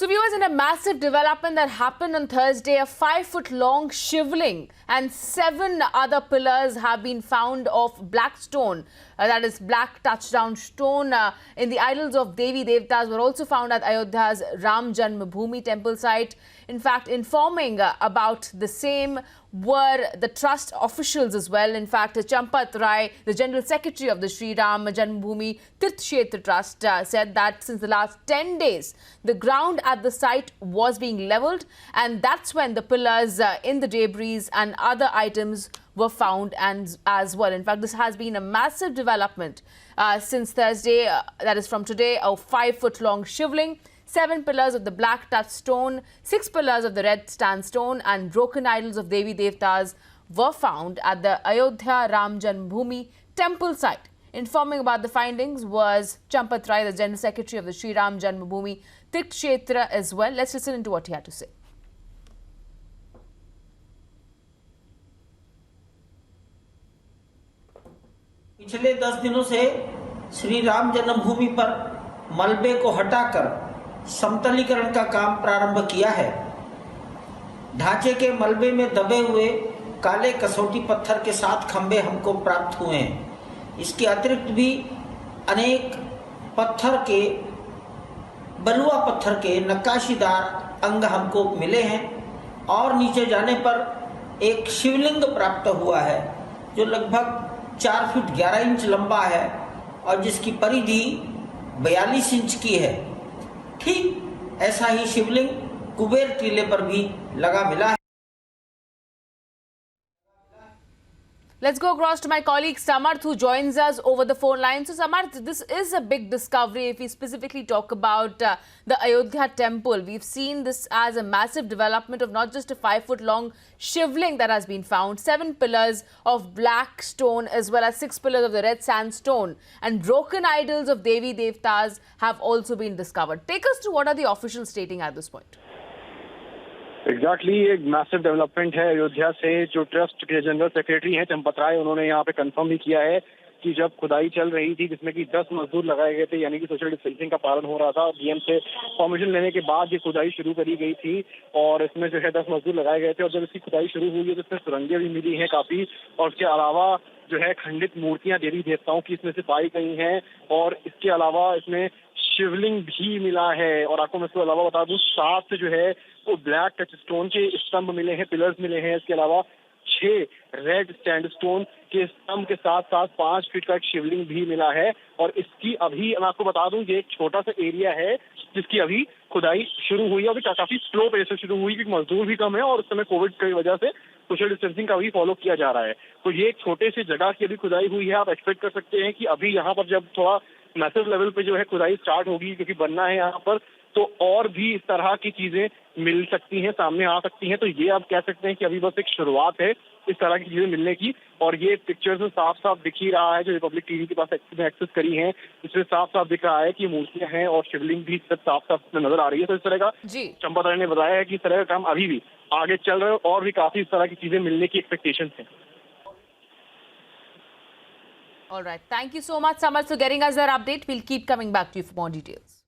So viewers, in a massive development that happened on Thursday, a 5-foot-long shivling and 7 other pillars have been found of black stone, that is black touchdown stone, in the idols of Devi Devtas were also found at Ayodhya's Ram Janmabhoomi temple site. In fact, informing about the same were the trust officials as well. In fact, Champat Rai, the General Secretary of the Sri Ram Janmabhoomi Tirth Kshetra Trust, said that since the last 10 days, the ground at the site was being levelled, and that's when the pillars in the debris and other items were found and as well. In fact, this has been a massive development since Thursday, that is from today, a 5-foot-long shivling, 7 pillars of the black touch stone, 6 pillars of the red sandstone and broken idols of Devi Devtas were found at the Ayodhya Ram Janmabhoomi temple site. Informing about the findings was Champat Rai, the General Secretary of the Sri Ram Janmabhoomi Tirth Kshetra as well. Let's listen into what he had to say. पिछले 10 दिनों से श्री राम जन्मभूमि पर मलबे को हटाकर समतलीकरण का काम प्रारंभ किया है। ढांचे के मलबे में दबे हुए काले कसौटी पत्थर के 7 खंबे हमको प्राप्त हुए हैं। इसके अतिरिक्त भी अनेक पत्थर के बलुआ पत्थर के नक्काशीदार अंग हमको मिले हैं और नीचे जाने पर एक शिवलिंग प्राप्त हुआ है जो लगभग 4 फीट 11 इंच लंबा है और जिसकी परिधि 42 इंच की है। ठीक ऐसा ही शिवलिंग कुबेर टीले पर भी लगा मिला है। Let's go across to my colleague Samarth, who joins us over the phone line. So Samarth, this is a big discovery if we specifically talk about the Ayodhya temple. We've seen this as a massive development of not just a 5-foot-long shivling that has been found, 7 pillars of black stone as well as 6 pillars of the red sandstone, and broken idols of Devi Devtas have also been discovered. Take us to what are the officials stating at this point. Exactly एक massive development है अयोध्या से। जो trust के general secretary हैं चंपत राय, उन्होंने यहाँ पे confirm भी किया है कि जब खुदाई चल रही थी जिसमें कि 10 मजदूर लगाए गए थे, यानी कि सोशल डिस्टेंसिंग का पालन हो रहा था, डीएम से परमिशन लेने के बाद ये खुदाई शुरू करी गई थी और इसमें जो है 10 मजदूर लगाए गए थे। और जब इसकी खुदाई शुरू हुई है तो इसमें सुरंगें भी मिली हैं काफी, और उसके अलावा जो है खंडित मूर्तियां देवी देवताओं की इसमें से पाई गई हैं और इसके अलावा इसमें शिवलिंग भी मिला है। और आपको मैं इसके अलावा बता दूं 7 जो है वो ब्लैक टच स्टोन के स्तंभ मिले हैं, पिलर्स मिले हैं। इसके अलावा 6 रेड सैंडस्टोन के स्तंभ के साथ साथ 5 फीट का एक शिवलिंग भी मिला है। और इसकी अभी मैं आपको बता दूं ये एक छोटा सा एरिया है जिसकी अभी खुदाई शुरू हुई है। अभी काफी स्लो पेस से शुरू हुई क्योंकि मजदूर भी कम है और उस समय कोविड की वजह से सोशल डिस्टेंसिंग का भी फॉलो किया जा रहा है। तो ये एक छोटे से जगह की अभी खुदाई हुई है। आप एक्सपेक्ट कर सकते हैं कि अभी यहाँ पर जब थोड़ा मैसिव लेवल पे जो है खुदाई स्टार्ट होगी, क्योंकि बनना है यहाँ पर, तो और भी इस तरह की चीजें मिल सकती हैं, सामने आ सकती हैं। तो ये आप कह सकते हैं कि अभी बस एक शुरुआत है इस तरह की चीजें मिलने की। और ये पिक्चर्स में साफ साफ दिख ही रहा है, जो रिपब्लिक टीवी के पास एक्सेस करी है इसमें साफ साफ दिख रहा है कि मूर्तियां हैं और शिवलिंग भी सब साफ साफ नजर आ रही है। तो इस तरह का चंपत राय ने बताया है कि इस तरह का काम अभी भी आगे चल रहा है और भी काफी इस तरह की चीजें मिलने की एक्सपेक्टेशन है। All right. Thank you so much, Samarth, for getting us that update. We'll keep coming back to you for more details.